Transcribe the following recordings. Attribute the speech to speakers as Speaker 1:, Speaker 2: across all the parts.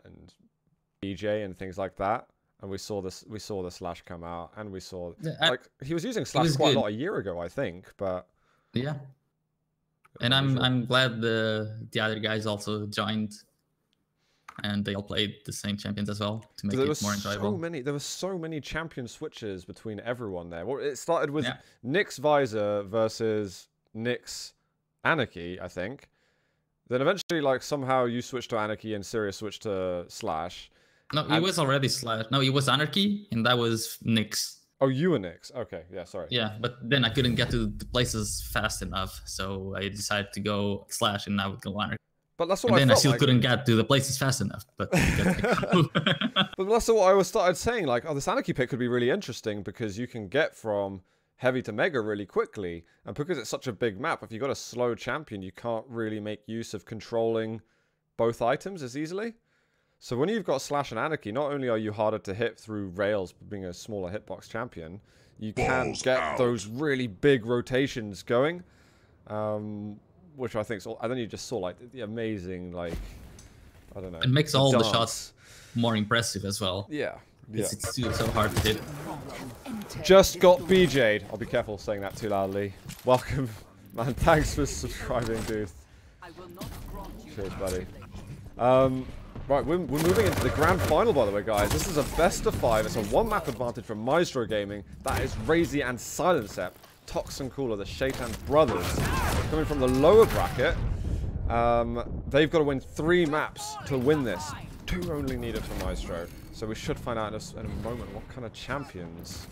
Speaker 1: and BJ and things like that. And we saw the slash come out, and we saw like he was using slash quite a lot a year ago, I think. But
Speaker 2: yeah, and I'm glad the other guys also joined, and they all played the same champions as well to make it more enjoyable.
Speaker 1: There were so many champion switches between everyone there. Well, it started with Nyx Visor versus Nyx Anarchy, I think. Then eventually, like, somehow you switched to Anarchy and Sirius switched to Slash.
Speaker 2: No, it was already Slash. No, it was Anarchy, and that was Nyx.
Speaker 1: Oh, you were Nyx. Okay, yeah, sorry.
Speaker 2: Yeah, but then I couldn't get to the places fast enough, so I decided to go Slash, and I would go Anarchy.
Speaker 1: But that's what
Speaker 2: and then I still couldn't get to the places fast enough. But
Speaker 1: but that's what I started saying. Like, oh, this Anarchy pick could be really interesting because you can get from heavy to mega really quickly, and because it's such a big map, if you've got a slow champion, you can't really make use of controlling both items as easily. So when you've got Slash and Anarchy, not only are you harder to hit through rails being a smaller hitbox champion, you can get those really big rotations going, which I think, and then you just saw like the amazing, like, I don't know.
Speaker 2: It makes all the shots more impressive as well.
Speaker 1: Yeah.
Speaker 2: It's so hard to hit.
Speaker 1: Just got BJ'd. I'll be careful saying that too loudly. Welcome, man. Thanks for subscribing, dude. Cheers, buddy. Right, we're moving into the grand final, by the way, guys. This is a best of 5. It's a one-map advantage from Myztro Gaming. That is Raisy and Silencep. Tox and Qual, the Shaitan brothers, coming from the lower bracket. They've got to win 3 maps to win this. 2 only needed for Myztro. So we should find out in a moment what kind of champions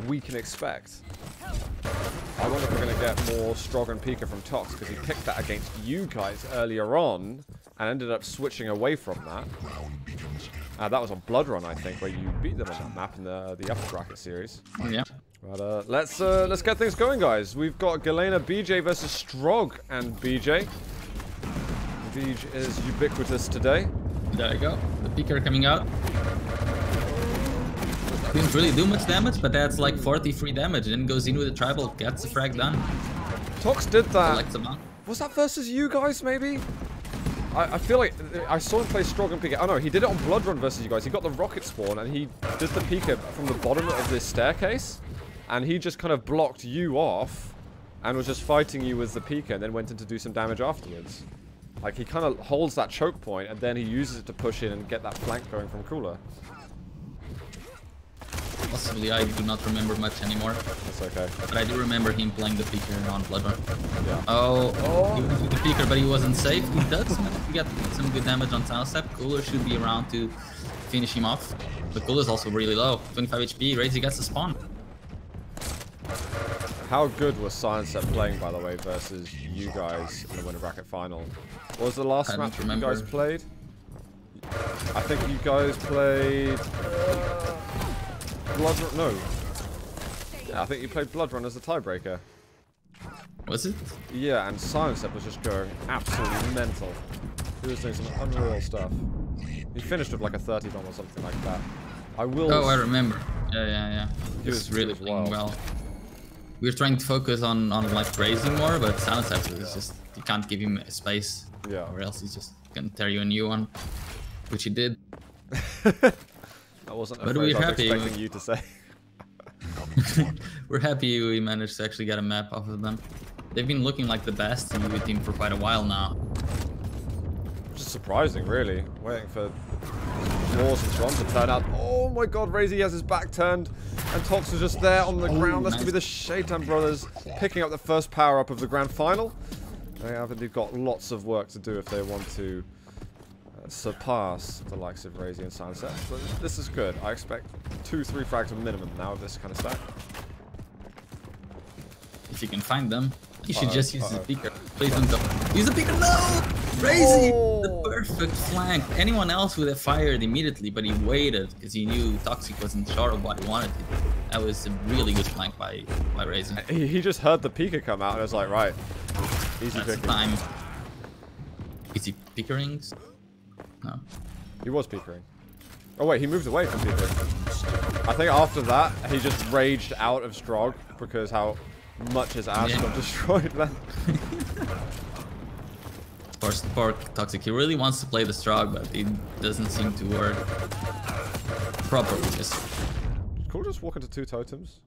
Speaker 1: we can expect. I wonder if we're going to get more Strog and Pika from Tox, because he picked that against you guys earlier on and ended up switching away from that. That was on Blood Run, I think, where you beat them on that map in the upper bracket series.
Speaker 2: Yeah.
Speaker 1: But let's get things going, guys. We've got Galena BJ versus Strog and BJ. BJ is ubiquitous today.
Speaker 2: There you go. The Picker coming out. Didn't really do much damage, but that's like 43 damage. Then goes in with the tribal, gets the frag done.
Speaker 1: Tox did that. Was that versus you guys, maybe? I feel like I saw him play Strog and Pika. Oh no, he did it on Blood Run versus you guys. He got the rocket spawn and he did the Pika from the bottom of this staircase. And he just kind of blocked you off and was just fighting you with the Pika and then went in to do some damage afterwards. Like, he kind of holds that choke point and then he uses it to push in and get that flank going from Cooler.
Speaker 2: Possibly, I do not remember much anymore.
Speaker 1: That's okay.
Speaker 2: But I do remember him playing the Picker on Blood Run.
Speaker 1: Yeah.
Speaker 2: Oh, he went with the Picker, but he wasn't safe. He does manage to get some good damage on Silencep. Cooler should be around to finish him off. But Cooler's also really low. 25 HP, Raisy gets the spawn.
Speaker 1: How good was Silencep playing, by the way, versus you guys in the winner bracket final? What was the last match you guys played? I think you guys played Blood Run. No. Yeah, I think you played Blood Run as the tiebreaker.
Speaker 2: Was it?
Speaker 1: Yeah, and Silencep was just going absolutely mental. He was doing some unreal stuff. He finished with like a 30 bomb or something like that.
Speaker 2: Oh, I remember. Yeah. He was really playing well. We were trying to focus on like raising more, but Silencep is just, you can't give him space.
Speaker 1: Yeah.
Speaker 2: Or else he's just gonna tear you a new one, which he did.
Speaker 1: That wasn't a phrase I was expecting you to say.
Speaker 2: We're happy we managed to actually get a map off of them. They've been looking like the best UV team for quite a while now.
Speaker 1: Which is surprising, really. Waiting for Laws and Tron to turn out. Oh my god, Raisy has his back turned. And Tox was just there on the ground. That's going to be the Shaitan brothers picking up the first power-up of the grand final. They've got lots of work to do if they want to surpass the likes of Raisy and Silencep. But this is good. I expect 2-3 frags minimum now of this kind of stack.
Speaker 2: If you can find them, you should just use the Picker. Please don't go. Use the Picker. No! Raisy! The perfect flank. Anyone else would have fired immediately, but he waited because he knew Toxjq wasn't sure of what he wanted to do. That was a really good flank by Raisy.
Speaker 1: He just heard the Pika come out and was like, right, easy picking.
Speaker 2: Time. Is he Pickerings? No.
Speaker 1: He was Pikering. Oh wait, he moved away from Pikering. I think after that, he just raged out of Strog because how much his ass got destroyed then.
Speaker 2: Poor poor Toxjq. He really wants to play the Strog, but it doesn't seem to work properly.
Speaker 1: Cool, just walk into 2 totems.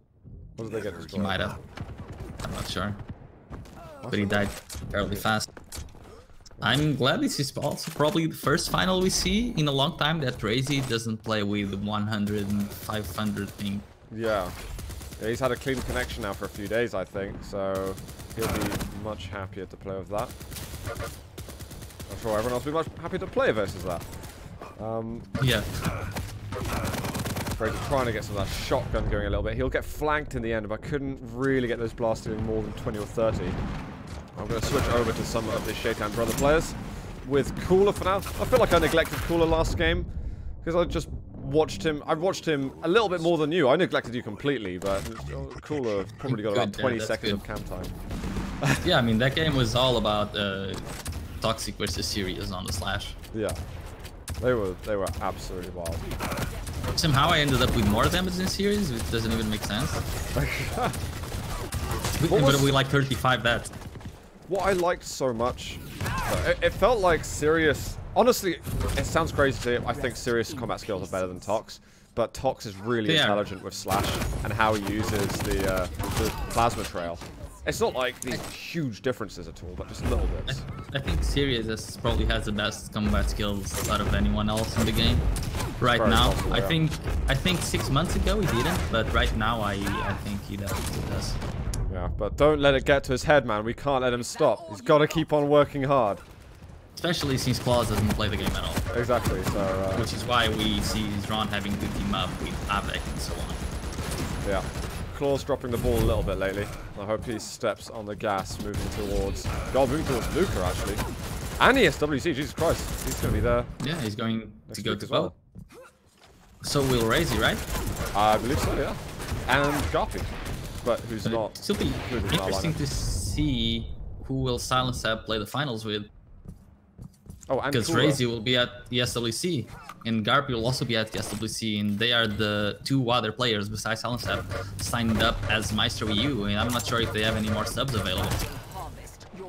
Speaker 1: Or did they get destroyed?
Speaker 2: He might have. I'm not sure. But he died fairly fast. I'm glad this is also probably the first final we see in a long time that Raisy doesn't play with 100 and 500 ping.
Speaker 1: Yeah. He's had a clean connection now for a few days, I think, so he'll be much happier to play with that. I'm sure everyone else will be much happier to play versus that.
Speaker 2: Yeah.
Speaker 1: Raisy trying to get some of that shotgun going a little bit. He'll get flanked in the end, but I couldn't really get those blasts doing more than 20 or 30. I'm going to switch over to some of the Shaitan brother players with Cooler for now. I feel like I neglected Cooler last game because I just watched him. I've watched him a little bit more than you. I neglected you completely, but Cooler probably got about 20 seconds of cam time.
Speaker 2: Yeah, I mean, that game was all about Toxic versus Sirius on the Slash.
Speaker 1: Yeah. They were absolutely wild.
Speaker 2: Somehow I ended up with more damage than Sirius, which doesn't even make sense. But we like 35 that.
Speaker 1: What I liked so much, it felt like Sirius. Honestly, it sounds crazy to say. I think Sirius' combat skills are better than Tox, but Tox is really intelligent with Slash and how he uses the plasma trail. It's not like these huge differences at all, but just little bits.
Speaker 2: I think Sirius probably has the best combat skills out of anyone else in the game right now. Possible, yeah. I think 6 months ago he didn't, but right now I think he definitely does.
Speaker 1: Yeah, but don't let it get to his head, man. We can't let him stop. He's got to keep on working hard.
Speaker 2: Especially since Qual doesn't play the game at all.
Speaker 1: Exactly, so...
Speaker 2: which is why we see Ron having to team up with Avec and so on.
Speaker 1: Yeah. Claw's dropping the ball a little bit lately. I hope he steps on the gas, moving towards... God, moving towards Luca, actually. And he has WC, Jesus Christ. He's going to be there.
Speaker 2: Yeah, he's going to go to well. So will Raisy, right?
Speaker 1: I believe so, yeah. And Garpy. But who's not...
Speaker 2: It'll be interesting to see who will Silencep play the finals with.
Speaker 1: Oh, and
Speaker 2: because Raisy will be at the SWC, and Garpy will also be at the SWC, and they are the 2 other players besides Silencep signed up as Myztro EU, and I'm not sure if they have any more subs available.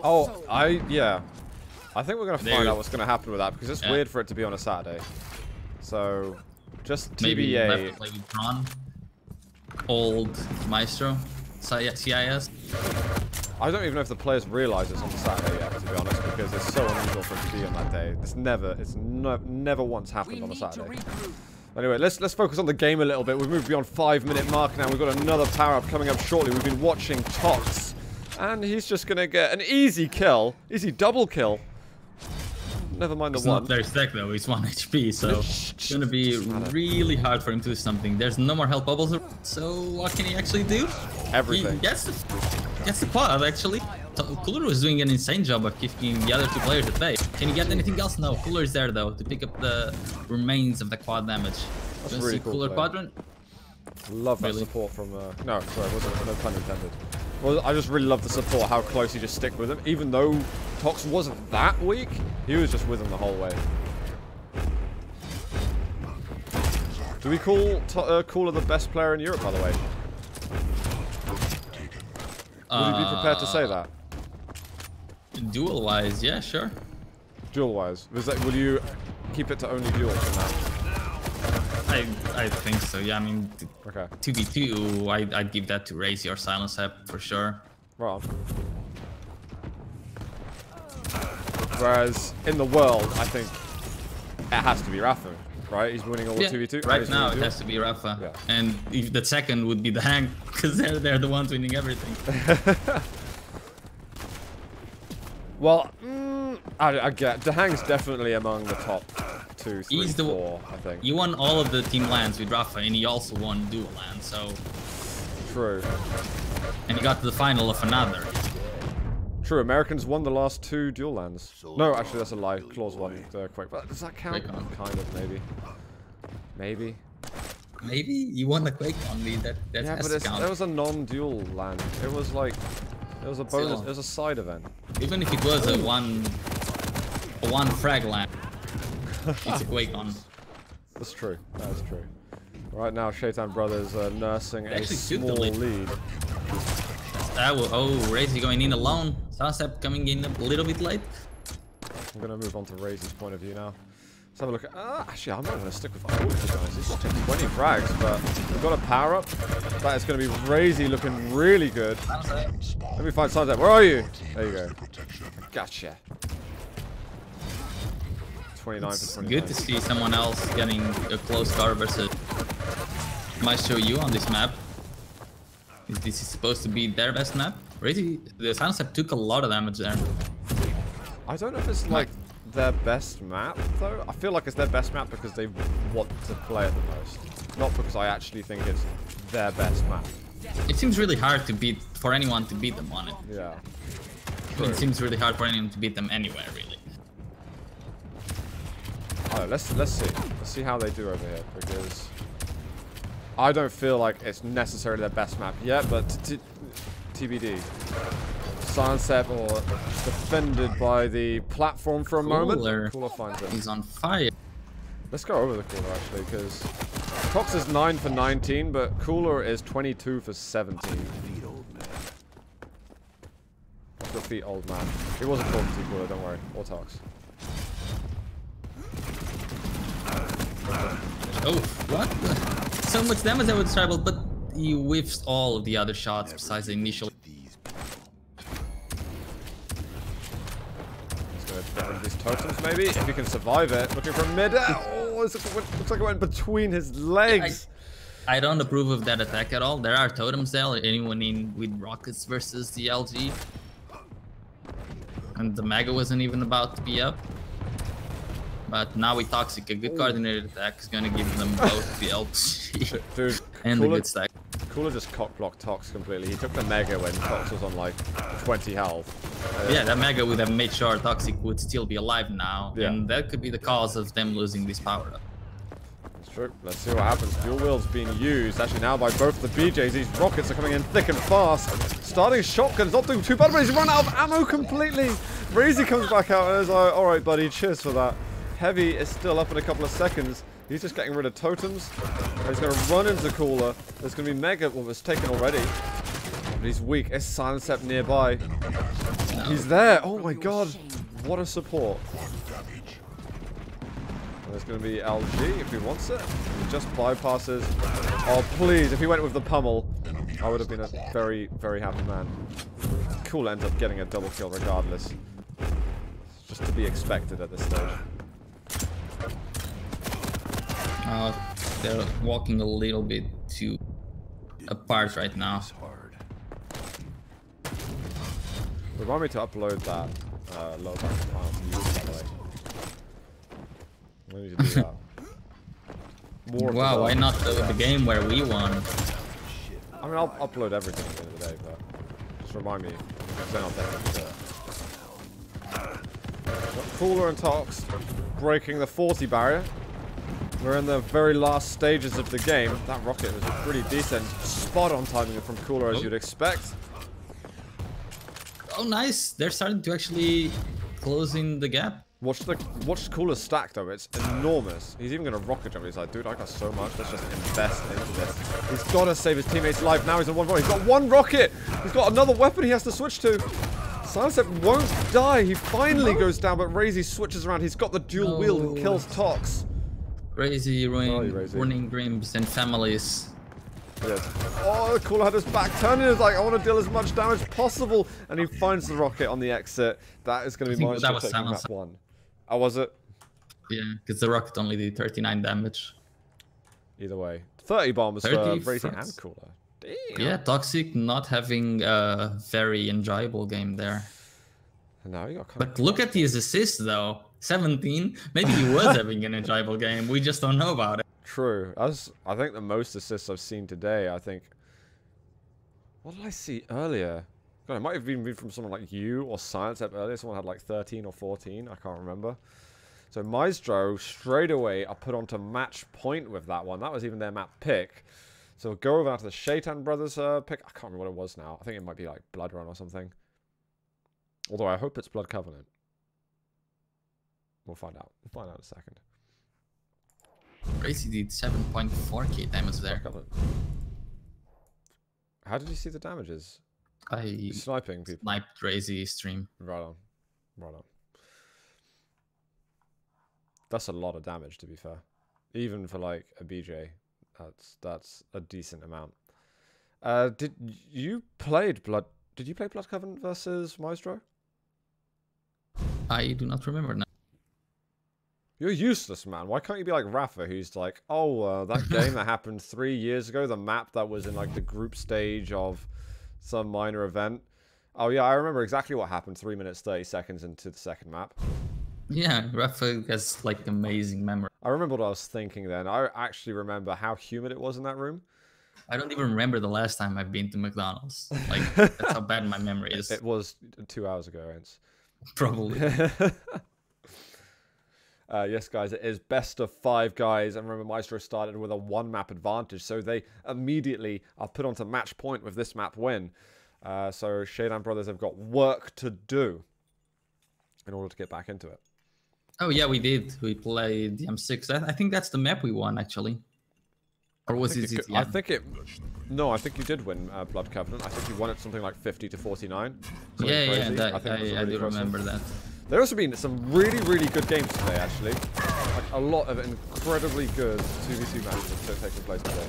Speaker 1: Oh, yeah. I think we're going to find out what's going to happen with that, because it's weird for it to be on a Saturday. So, just TBA.
Speaker 2: Maybe left to play with Ron, old Myztro, CIS.
Speaker 1: I don't even know if the players realise it's on Saturday yet, to be honest, because it's so unusual for it to be on that day. It's never once happened on a Saturday. Anyway, let's focus on the game a little bit. We've moved beyond 5-minute mark now. We've got another power-up coming up shortly. We've been watching Tox, and he's just going to get an easy kill. Easy double kill. Never mind the one.
Speaker 2: It's not very stack though, he's 1 HP, so it's gonna be really hard for him to do something. There's no more health bubbles, so what can he actually do?
Speaker 1: Everything.
Speaker 2: He gets the quad, actually. Cooler was doing an insane job of keeping the other 2 players at bay. Can he get anything else? No, Cooler is there though, to pick up the remains of the quad damage.
Speaker 1: That's really cool.
Speaker 2: Cooler quadrant?
Speaker 1: Love that support from, no, sorry, no pun intended. Well, I just really love the support, how close he just stick with him. Even though Tox wasn't that weak, he was just with him the whole way. Do we call Cooler the best player in Europe, by the way? Would you be prepared to say that?
Speaker 2: Duel-wise, yeah, sure.
Speaker 1: Duel-wise? Will you keep it to only duels for now?
Speaker 2: I think so, yeah. I mean,
Speaker 1: okay.
Speaker 2: 2v2, I'd give that to Raisy or Silencep for sure.
Speaker 1: Right on. Whereas in the world, I think it has to be Rafa, right? He's winning all the 2v2.
Speaker 2: Right now, it has to be Rafa. Yeah. And if the second would be the Hang, because they're the ones winning everything.
Speaker 1: Well, I get the Hang's definitely among the top 2, 3, 4, I think.
Speaker 2: You won all of the team lands with Rafa, and he also won dual land, so...
Speaker 1: True.
Speaker 2: And he got to the final of another.
Speaker 1: True, Americans won the last 2 dual lands. No, actually, that's a lie. Claws won the Quake. But does that count? Kind of, maybe. Maybe.
Speaker 2: Maybe? You won the Quake on me. That
Speaker 1: yeah, but it was a non-dual land. It was like... It was a bonus. It was a side event.
Speaker 2: Even if it was a one frag land, it's a Quake on.
Speaker 1: That's true. That is true. Right now, Shaitan Brothers are nursing a small lead.
Speaker 2: Oh, Raisy going in alone. Silencep coming in a little bit late.
Speaker 1: I'm going to move on to Raisy's point of view now. Let's have a look at... actually, I'm not going to stick with all of you guys. He's got 20 frags, but we've got a power up. That is going to be Raisy looking really good. Let me find Silencep. Where are you? There you go. Gotcha. 29
Speaker 2: It's
Speaker 1: for 29.
Speaker 2: good to see someone else getting a close guard versus Myztro on this map. This is supposed to be their best map. Raisy, the Silencep took a lot of damage there.
Speaker 1: I don't know if it's like their best map though. I feel like it's their best map because they want to play it the most, not because I actually think it's their best map.
Speaker 2: It seems really hard to beat for anyone to beat them on it.
Speaker 1: Yeah.
Speaker 2: It seems really hard for anyone to beat them anywhere, really.
Speaker 1: Alright, let's see. Let's see how they do over here, because I don't feel like it's necessarily their best map yet, but TBD. Silencep or defended by the platform for a moment. Cooler finds it.
Speaker 2: He's on fire.
Speaker 1: Let's go over the Cooler actually, because Tox is 9 for 19, but Cooler is 22 for 17. Off your feet, old man. He wasn't talking to you, Cooler, don't worry. Or Tox.
Speaker 2: Oh, what? So much damage that would tribal, but he whiffs all of the other shots besides the initial.
Speaker 1: Get rid of these totems, maybe, if you can survive it. Looking for mid. Oh, looks like it went between his legs.
Speaker 2: I don't approve of that attack at all. There are totems there. Anyone in with rockets versus the LG, and the Mega wasn't even about to be up. But now with Toxjq, a good coordinated attack is gonna give them both the LG
Speaker 1: Dude,
Speaker 2: and the good stack.
Speaker 1: Cooler just cock-blocked Tox completely. He took the Mega when Tox was on like 20 health.
Speaker 2: Yeah, that Mega would have made sure Toxjq would still be alive now,
Speaker 1: yeah.
Speaker 2: And that could be the cause of them losing this power-up.
Speaker 1: That's true. Let's see what happens. Dual wheels being used actually now by both the BJs. These rockets are coming in thick and fast. Starting shotgun's not doing too bad, but he's run out of ammo completely. Raisy comes back out and is like, alright buddy, cheers for that. Heavy is still up in a couple of seconds. He's just getting rid of totems. He's going to run into Cooler. There's going to be Mega. Well, it's taken already. But he's weak. Is Silencep nearby? He's there. Oh my god. What a support. And there's going to be LG if he wants it. He just bypasses. Oh, please. If he went with the pummel, I would have been a very, very happy man. Cooler ends up getting a double kill regardless. It's just to be expected at this stage.
Speaker 2: They're walking a little bit too apart right now.
Speaker 1: Remind me to upload that low back file to use, by the way. I need to do that. More
Speaker 2: Wow, why not the game where we won?
Speaker 1: I mean, I'll upload everything at the end of the day, but just remind me, because then I'll definitely do it. Cooler and Tox breaking the 40 barrier. We're in the very last stages of the game. That rocket was pretty decent. Spot on timing from Cooler as you'd expect.
Speaker 2: Oh, nice. They're starting to actually close in the gap.
Speaker 1: Watch Cooler's stack though. It's enormous. He's even going to rocket jump. He's like, dude, I got so much. Let's just invest into this. He's got to save his teammate's life. Now he's on one rocket. He's got one rocket. He's got another weapon he has to switch to. Silencep won't die. He finally goes down, but Raisy switches around. He's got the dual wield and kills Tox.
Speaker 2: Raisy ruining dreams and families.
Speaker 1: Yes. Oh, Cooler had his back turned and he's like, I want to deal as much damage as possible. And he finds the rocket on the exit. That is going to be Myztro taking map 1. Oh, was it?
Speaker 2: Yeah, because the rocket only did 39 damage.
Speaker 1: Either way. 30 bombs for Raisy and Cooler. Damn.
Speaker 2: Yeah, Toxjq not having a very enjoyable game there.
Speaker 1: No, you got
Speaker 2: but look at his assists though. 17. Maybe he was having an enjoyable game. We just don't know about it.
Speaker 1: True. I think the most assists I've seen today, I think... What did I see earlier? God, it might have even been from someone like you or Silencep earlier. Someone had like 13 or 14. I can't remember. So Myztro, straight away, I put onto match point with that one. That was even their map pick. So we'll go over to the Shaitan brothers pick. I can't remember what it was now. I think it might be like Blood Run or something. Although I hope it's Blood Covenant. We'll find out. We'll find out in a second.
Speaker 2: Raisy did 7.4k damage there.
Speaker 1: How did you see the damages?
Speaker 2: I
Speaker 1: sniping people.
Speaker 2: Sniped Raisy stream.
Speaker 1: Right on. Right on. That's a lot of damage, to be fair. Even for like a BJ, that's a decent amount. Did you play Blood Covenant versus Myztro?
Speaker 2: I do not remember now.
Speaker 1: You're useless, man. Why can't you be like Rafa, who's like, oh, that game that happened 3 years ago, the map that was in like the group stage of some minor event. Oh yeah, I remember exactly what happened 3 minutes 30 seconds into the second map.
Speaker 2: Yeah, Rafa has like amazing memory.
Speaker 1: I remember what I was thinking then. I actually remember how humid it was in that room.
Speaker 2: I don't even remember the last time I've been to McDonald's. Like, that's how bad my memory is.
Speaker 1: It was 2 hours ago, Ernst.
Speaker 2: Probably.
Speaker 1: Yes, guys, it is best of 5, guys. And remember, Myztro started with a 1-map advantage, so they immediately are put onto match point with this map win. So Shaitan brothers have got work to do in order to get back into it.
Speaker 2: Oh yeah, we did. We played the M6. I think that's the map we won, actually. Or was it ZTM?
Speaker 1: I think it... No, I think you did win Blood Covenant. I think you won it something like 50 to 49.
Speaker 2: Yeah, I do remember that.
Speaker 1: There's also been some really, really good games today, actually. Like a lot of incredibly good 2v2 matches have taken place today.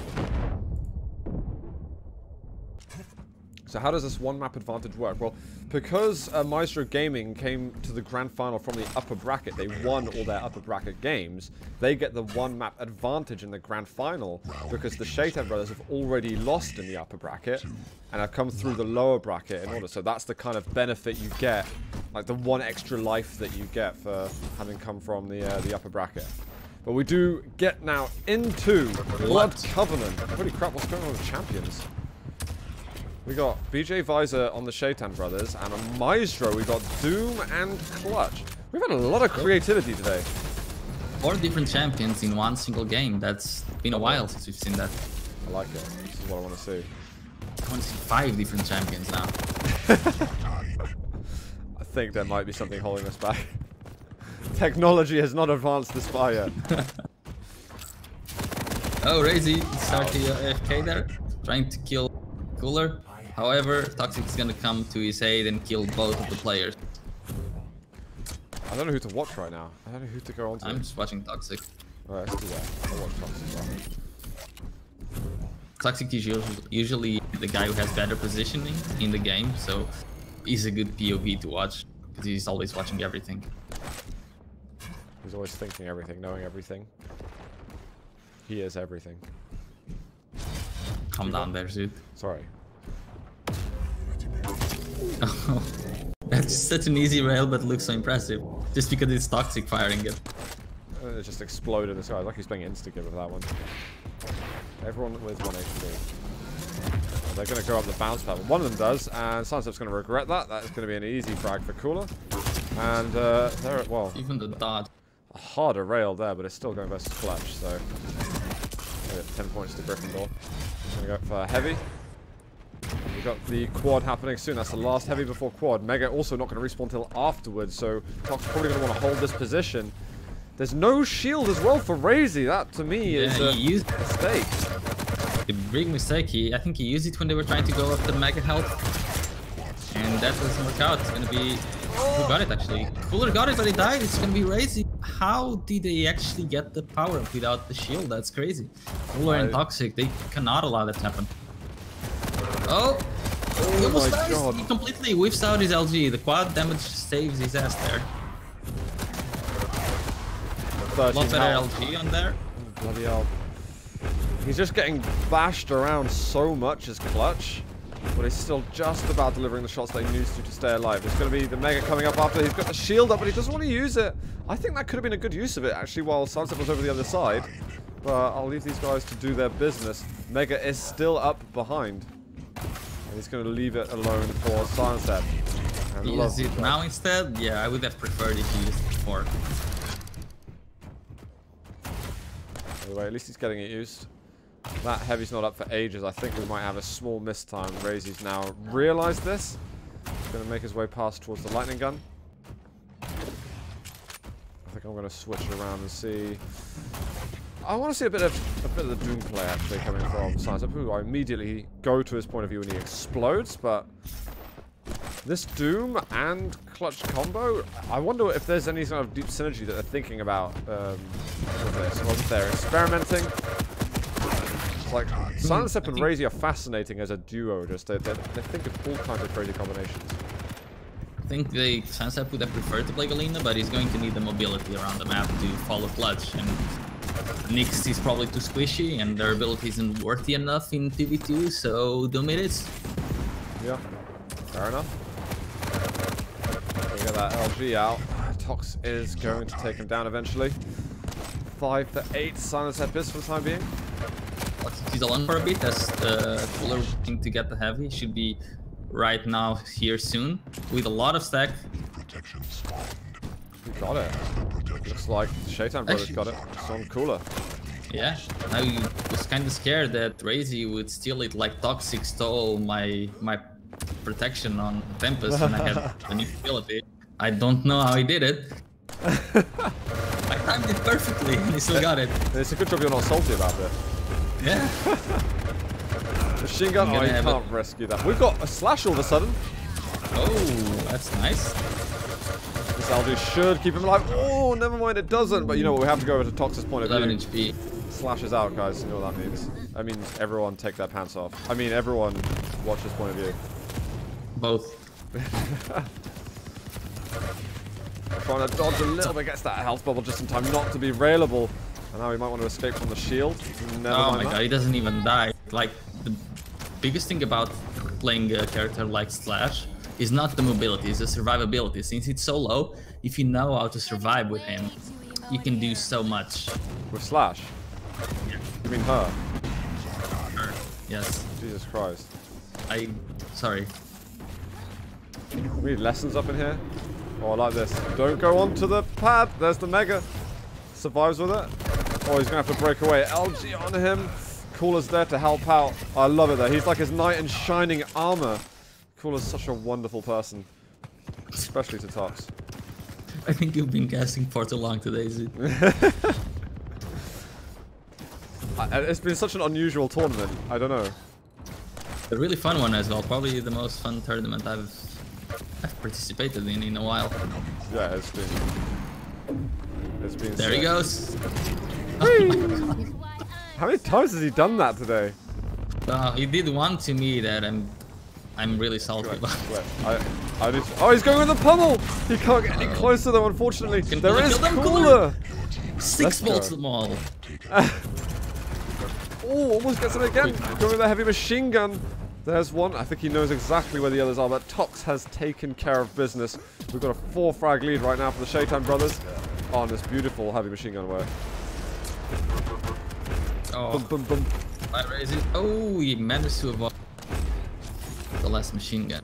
Speaker 1: So how does this 1-map advantage work? Well, because Myztro Gaming came to the grand final from the upper bracket, they won all their upper bracket games, they get the 1-map advantage in the grand final because the Shaitan brothers have already lost in the upper bracket and have come through the lower bracket in order. So that's the kind of benefit you get, like the 1 extra life that you get for having come from the upper bracket. But we do get now into Blood Covenant. Holy crap, what's going on with the champions? We got BJ Visor on the Shaitan brothers, and on Myztro we got Doom and Clutch. We've had a lot of creativity today.
Speaker 2: 4 different champions in 1 single game. That's been a while since we've seen that.
Speaker 1: I like it. This is what I want to see.
Speaker 2: I want to see 5 different champions now.
Speaker 1: I think there might be something holding us back. Technology has not advanced this far yet.
Speaker 2: Oh, Raisy started AFK there, trying to kill Cooler. However, Toxjq is gonna come to his aid and kill both of the players.
Speaker 1: I don't know who to watch right now. I don't know who to go on to.
Speaker 2: I'm just watching Toxjq.
Speaker 1: Alright, let's do that. I'll watch Toxjq.
Speaker 2: Toxjq is usually the guy who has better positioning in the game, so he's a good POV to watch because he's always watching everything.
Speaker 1: He's always thinking everything, knowing everything. He is everything.
Speaker 2: Calm down there, dude.
Speaker 1: Sorry.
Speaker 2: Oh, that's such an easy rail, but looks so impressive. Just because it's Toxjq firing it.
Speaker 1: It just exploded in the sky. Like he's playing Insta-Give with that one. Everyone with 1 HP. They're going to go up the bounce pad. One of them does, and Silencep's going to regret that. That is going to be an easy frag for Cooler. And there, well,
Speaker 2: even the dodge.
Speaker 1: A harder rail there, but it's still going versus Clutch. So 10 points to Gryffindor. Going to go for heavy. We've got the quad happening soon. That's the last heavy before quad. Mega also not going to respawn until afterwards, so Tox's probably going to want to hold this position. There's no shield as well for Raisy. That, to me, is a mistake.
Speaker 2: The big mistake. I think he used it when they were trying to go up the Mega health. And that doesn't work out. It's going to be... Who got it, actually? Cooler got it, but he died. It's going to be Raisy. How did they actually get the power up without the shield? That's crazy. Cooler and Toxjq, they cannot allow that to happen. Oh! He almost dies. God. He completely whiffs out his LG. The quad damage saves his ass there. A lot better LG on there.
Speaker 1: Oh, bloody hell. He's just getting bashed around so much as Clutch, but he's still just about delivering the shots that he needs to stay alive. There's going to be the Mega coming up after. He's got the shield up, but he doesn't want to use it. I think that could have been a good use of it, actually, while Silencep was over the other side. But I'll leave these guys to do their business. Mega is still up behind. And he's going to leave it alone for Silencep.
Speaker 2: Use it now instead? Yeah, I would have preferred if he used it before.
Speaker 1: Anyway, at least he's getting it used. That heavy's not up for ages. I think we might have a small miss time. Raisy's now realized this. He's going to make his way past towards the lightning gun. I think I'm going to switch around and see. I want to see a bit of the Doom play actually coming from Silencep, who I immediately go to his point of view when he explodes, but This Doom and Clutch combo, I wonder if there's any sort of deep synergy that they're thinking about with this. Or if they're experimenting. It's like, Silencep and Raisy are fascinating as a duo. Just they think of all kinds of crazy combinations.
Speaker 2: I think Silencep would have preferred to play Galena, but he's going to need the mobility around the map to follow Clutch. And Nyx is probably too squishy, and their ability isn't worthy enough in PvP, so Doom it is.
Speaker 1: Yeah, fair enough. We'll get that LG out. Tox is going to take him down eventually. 5 for 8, Silencep is for the time being.
Speaker 2: He's alone for a bit as the cooler waiting to get the heavy. Should be right now here soon with a lot of stack.
Speaker 1: He got it. Looks like Shaitan brothers got it. It's on cooler.
Speaker 2: Yeah, I was kind of scared that Raisy would steal it like Toxjq stole my protection on Tempest when I had the new ability. I don't know how he did it. I timed it perfectly and he still got it.
Speaker 1: It's a good job you're not salty about it.
Speaker 2: Yeah.
Speaker 1: Machine gun, oh, you can't rescue that. We've got a slash all of a sudden.
Speaker 2: Oh, that's nice.
Speaker 1: This LG should keep him alive. Oh, never mind, it doesn't. But you know what, we have to go over to Tox's point of view.
Speaker 2: 11 HP.
Speaker 1: Slashes out, guys. You know what that means. That means everyone take their pants off. I mean, everyone watch his point of view.
Speaker 2: Both.
Speaker 1: Trying to dodge a little bit, gets that health bubble just in time not to be railable. And now he might want to escape from the shield. Never
Speaker 2: oh
Speaker 1: mind
Speaker 2: my
Speaker 1: that.
Speaker 2: god, he doesn't even die. Like, the biggest thing about playing a character like Slash is not the mobility, it's the survivability. Since it's so low, if you know how to survive with him, you can do so much.
Speaker 1: With Slash?
Speaker 2: Yeah.
Speaker 1: You mean her?
Speaker 2: Her, yes.
Speaker 1: Jesus Christ.
Speaker 2: Sorry.
Speaker 1: We need lessons up in here. Oh, I like this. Don't go onto the pad. There's the Mega. Survives with it. Oh, he's going to have to break away. LG on him. Cooler's there to help out. I love it though. He's like his knight in shining armor. Cooler's such a wonderful person. Especially to Tox.
Speaker 2: I think you've been guessing for too long today, Zid.
Speaker 1: It's been such an unusual tournament. I don't know.
Speaker 2: A really fun one as well. Probably the most fun tournament I've participated in a while.
Speaker 1: Yeah, it's been
Speaker 2: there
Speaker 1: sick.
Speaker 2: he goes.
Speaker 1: How many times has he done that today?
Speaker 2: He did one to me that I'm really salty about.
Speaker 1: Oh, he's going with the pummel! He can't get any closer though, unfortunately. There is Cooler!
Speaker 2: 6 bolts them all.
Speaker 1: Oh, almost gets him again. Going with a heavy machine gun. There's one. I think he knows exactly where the others are, but Tox has taken care of business. We've got a 4-frag lead right now for the Shaitan brothers on this beautiful heavy machine gun work.
Speaker 2: Oh,
Speaker 1: boom, boom, boom.
Speaker 2: Raisy. Oh, he managed to avoid the last machine gun.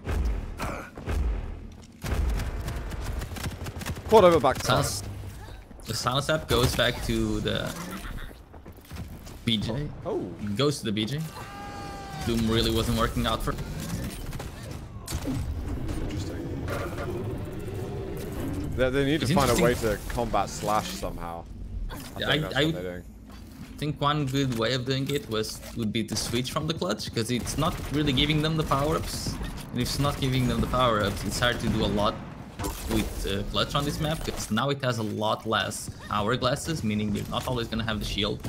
Speaker 1: Quad over back.
Speaker 2: The Silencep goes back to the BJ.
Speaker 1: Oh.
Speaker 2: Goes to the BJ. Doom really wasn't working out for.
Speaker 1: Interesting. They need to find a way to combat Slash somehow. I think that's what they're doing.
Speaker 2: I think one good way of doing it would be to switch from the clutch, because it's not really giving them the power-ups. And if it's not giving them the power-ups, it's hard to do a lot with clutch on this map, because now it has a lot less hourglasses, meaning you're not always gonna have the shield.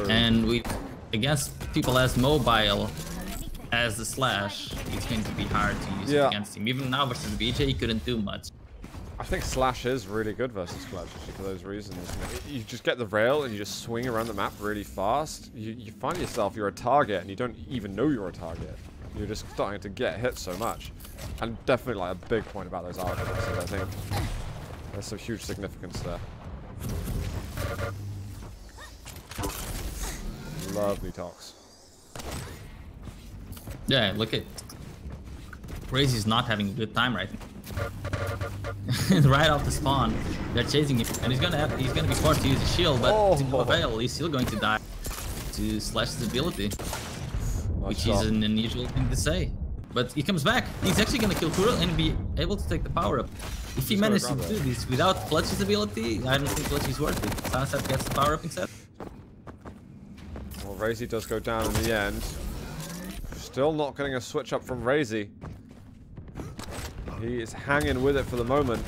Speaker 2: And against people as mobile as the Slash, it's going to be hard to use it against him. Even now versus BJ, he couldn't do much.
Speaker 1: I think Slash is really good versus Clutch actually for those reasons. You just get the rail and you just swing around the map really fast. You find yourself, you're a target and you don't even know you're a target. You're just starting to get hit so much. And definitely like a big point about those hourglasses, I think. There's some huge significance there. Lovely Tox.
Speaker 2: Yeah, look at Raisy's not having a good time right now. Right off the spawn, they're chasing him, and he's gonna be forced to use a shield, but to no avail. He's still going to die to Slash's ability, which is an unusual thing to say. But he comes back. He's actually gonna kill Qual and be able to take the power up. If he manages to do this without Clutch's ability, I don't think Clutch is worth it. Silencep gets the power up instead.
Speaker 1: Well, Raisy does go down in the end. Still not getting a switch up from Raisy. He is hanging with it for the moment.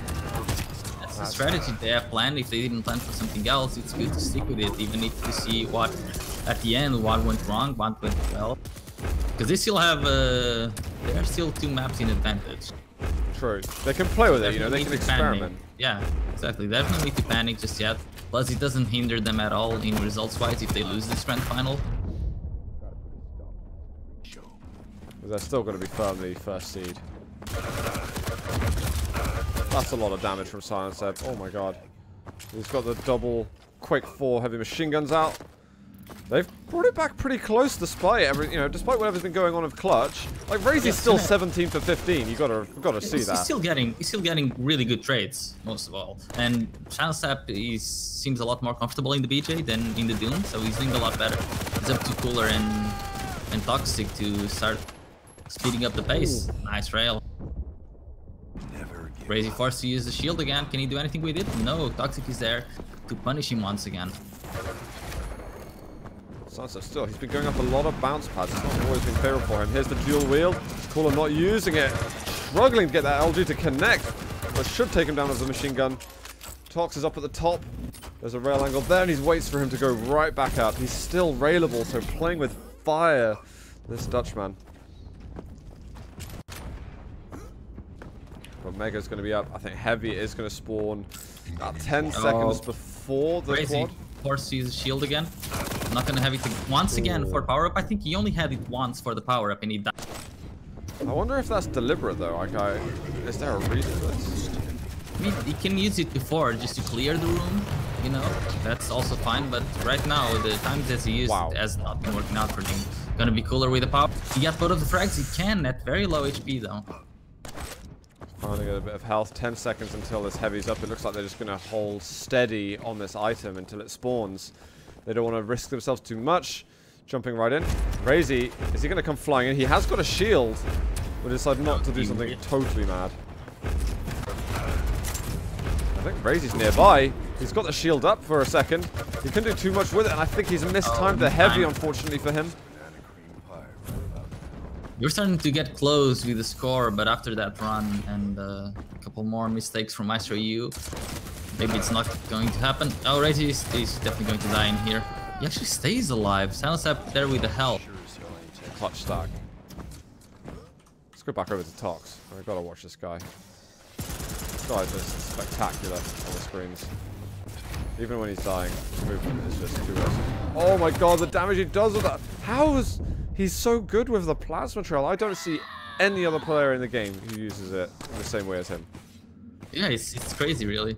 Speaker 2: That's the strategy they have planned. If they didn't plan for something else, it's good to stick with it, even if you see what, at the end, what went wrong, what went well. Because they still have, there are still 2 maps in advantage.
Speaker 1: True. They can play with it, you know, they can experiment.
Speaker 2: Yeah, exactly. They don't need to panic just yet. Plus, it doesn't hinder them at all in results-wise if they lose this grand final.
Speaker 1: They're still going to be firmly first seed. That's a lot of damage from Silencep. Oh my god. He's got the double quick 4 heavy machine guns out. They've brought it back pretty close despite despite whatever's been going on with Clutch. Like Raisy's still 17 for 15. You gotta see that.
Speaker 2: He's still getting really good trades, most of all. And Silencep seems a lot more comfortable in the BJ than in the Doom, so he's doing a lot better. It's up to Cooler and Toxjq to start speeding up the pace. Ooh. Nice rail. Raisy forced to use the shield again. Can he do anything with it? No, Toxjq is there to punish him once again.
Speaker 1: Silencep still, he's been going up a lot of bounce pads. It's not always been favorable for him. Here's the dual wheel. Cooler not using it. Struggling to get that LG to connect. But should take him down with the machine gun. Tox is up at the top. There's a rail angle there, and he waits for him to go right back up. He's still railable, so playing with fire, this Dutchman. But Mega's going to be up. I think Heavy is going to spawn about 10 seconds before the
Speaker 2: Raisy
Speaker 1: quad.
Speaker 2: Forced to use the shield again. Not going to have it once again for power up. I think he only had it once for the power up and he died.
Speaker 1: I wonder if that's deliberate though. Like, is there a reason for this?
Speaker 2: I mean, he can use it before just to clear the room, you know. That's also fine. But right now, the times that he used it has not been working out for him. Gonna be Cooler with the power. He got both of the frags. He can at very low HP though.
Speaker 1: Finally got a bit of health. 10 seconds until this Heavy's up. It looks like they're just going to hold steady on this item until it spawns. They don't want to risk themselves too much. Jumping right in. Raisy, is he going to come flying in? He has got a shield, but decided not to do something totally mad. I think Raisy's nearby. He's got the shield up for a second. He couldn't do too much with it, and I think he's mistimed the Heavy, unfortunately for him.
Speaker 2: We're starting to get close with the score, but after that run and a couple more mistakes from Myztro EU, maybe it's not going to happen. Oh, Raisy is definitely going to die in here. He actually stays alive. Silencep there with the health.
Speaker 1: Clutch stack. Let's go back over to Tox. I've got to watch this guy. This guy is just spectacular on the screens. Even when he's dying, his movement is just too awesome. Oh my god, the damage he does with that. How is... He's so good with the plasma trail. I don't see any other player in the game who uses it in the same way as him.
Speaker 2: Yeah, it's crazy, really.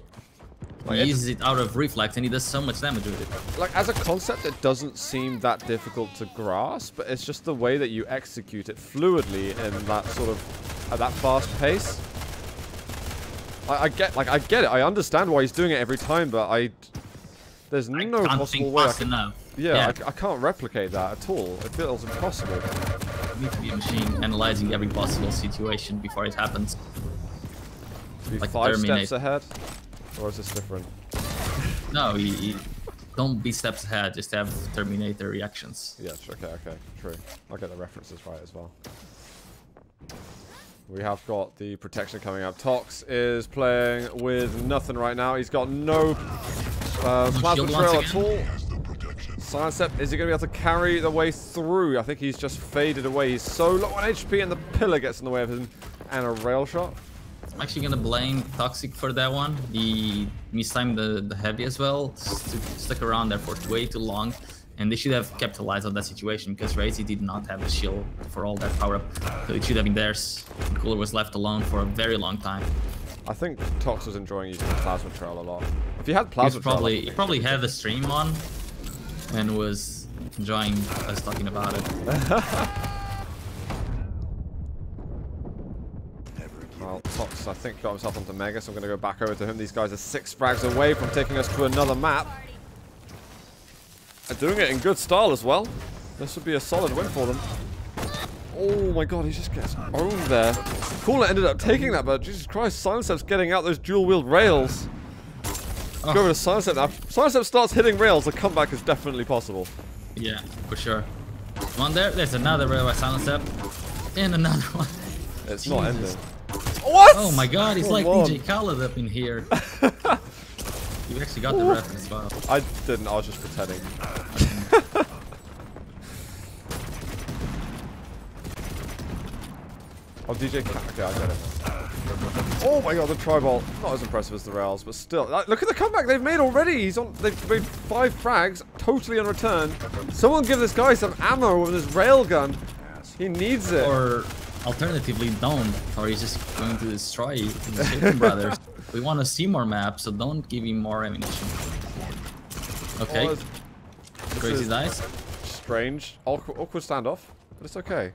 Speaker 2: Like he uses it out of reflex, and he does so much damage with it.
Speaker 1: Like, as a concept, it doesn't seem that difficult to grasp, but it's just the way that you execute it fluidly in that sort of, at that fast pace. I get it. I understand why he's doing it every time, but there's no possible way I can't replicate that at all. It feels impossible.
Speaker 2: You need to be a machine analyzing every possible situation before it happens.
Speaker 1: Be like 5 steps ahead? Or is this different?
Speaker 2: No, don't be steps ahead, just have Terminator reactions.
Speaker 1: Yeah, okay, true. I'll get the references right as well. We have got the protection coming up. Tox is playing with nothing right now. He's got no plasma trail at all. Silencep, is he going to be able to carry the way through? I think he's just faded away. He's so low on HP and the pillar gets in the way of him. And a rail shot.
Speaker 2: I'm actually going to blame Toxjq for that one. He mistimed the Heavy as well. Stuck around there for way too long. And they should have capitalized on that situation because Raisy did not have a shield for all that power up. So it should have been theirs. And Cooler was left alone for a very long time.
Speaker 1: I think Tox was enjoying using the plasma trail a lot. If you had plasma trail...
Speaker 2: He probably had the stream on and was enjoying us talking about it.
Speaker 1: Well, Tox, I think, got himself onto Mega, so I'm going to go back over to him. These guys are 6 frags away from taking us to another map. And doing it in good style as well. This would be a solid win for them. Oh my god, he just gets owned there. Cooler ended up taking that, but Jesus Christ, Silencep's getting out those dual-wheeled rails. Go over to Silencep now. Silencep starts hitting rails, the comeback is definitely possible.
Speaker 2: Yeah, for sure. One there, there's another rail by Silencep. And another one.
Speaker 1: It's not ending. What?
Speaker 2: Oh my god, he's like DJ Khaled up in here. You actually got the ref as well.
Speaker 1: I didn't, I was just pretending. Oh, DJ okay, I get it. Oh my god, the tri-ball. Not as impressive as the rails, but still. Look at the comeback they've made already. They've made 5 frags, totally unreturned. Someone give this guy some ammo with his rail gun. He needs it.
Speaker 2: Or alternatively, don't. Or he's just going to destroy the Shaitan brothers. We want to see more maps, so don't give him more ammunition. Okay.
Speaker 1: Oh,
Speaker 2: Crazy dice.
Speaker 1: Strange. Awkward standoff, but it's okay.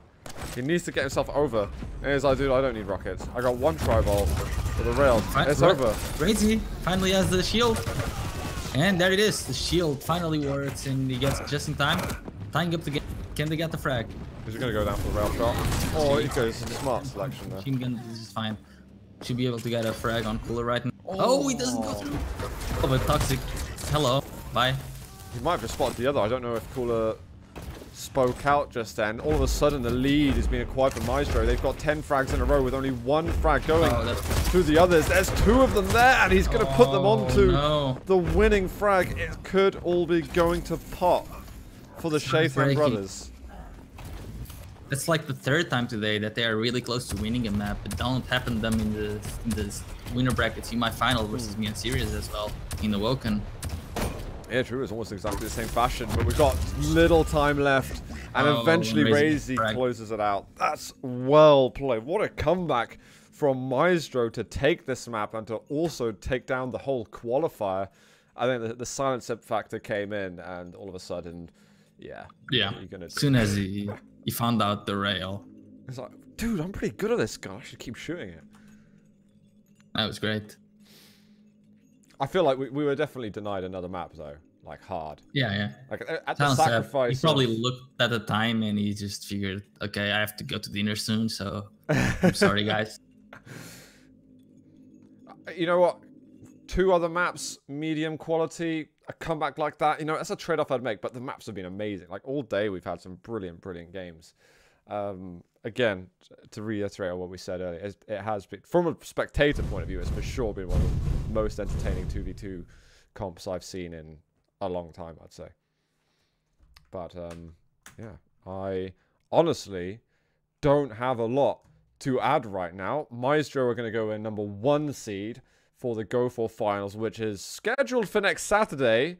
Speaker 1: He needs to get himself over. And he's like, dude, I don't need rockets. I got 1 tri-ball for the rails. It's over.
Speaker 2: Raisy finally has the shield. And there it is. The shield finally works and he gets just in time. Tying up the game. Can they get the frag?
Speaker 1: He's going to go down for the rail shot. Oh, he goes. Smart selection there.
Speaker 2: Machine gun is fine. Should be able to get a frag on Cooler right now. Oh, he doesn't go through. Oh, but Toxic. Hello. Bye.
Speaker 1: He might have just spotted the other. I don't know if Cooler spoke out just then. All of a sudden, the lead is being acquired for Myztro. They've got 10 frags in a row with only 1 frag going through the others. There's 2 of them there, and he's going to put them onto the winning frag. It could all be going to pot for the Shaitan brothers.
Speaker 2: It's like the 3rd time today that they are really close to winning a map. It don't happen to them in the winner brackets. In my final versus me and Sirius as well in the Woken.
Speaker 1: Yeah, true. It's almost exactly the same fashion, but we've got little time left, and eventually Raisy closes it out. That's well played. What a comeback from Myztro to take this map and to also take down the whole qualifier. I think the Silencep factor came in, and all of a sudden, yeah.
Speaker 2: As soon as he found out the rail.
Speaker 1: It's like, dude, I'm pretty good at this gun. I should keep shooting it.
Speaker 2: That was great.
Speaker 1: I feel like we were definitely denied another map though, like hard.
Speaker 2: Yeah.
Speaker 1: Like at the sacrifice.
Speaker 2: He probably looked at the time and he just figured, okay, I have to go to dinner soon, so I'm sorry, guys.
Speaker 1: You know what? 2 other maps, medium quality, a comeback like that. You know, that's a trade-off I'd make. But the maps have been amazing. Like all day, we've had some brilliant games. Again, to reiterate what we said earlier, it has been, from a spectator point of view, it's for sure been one of the most entertaining 2v2 comps I've seen in a long time, I'd say. But, yeah, I honestly don't have a lot to add right now. Myztro are going to go in #1 seed for the Go4 finals, which is scheduled for next Saturday.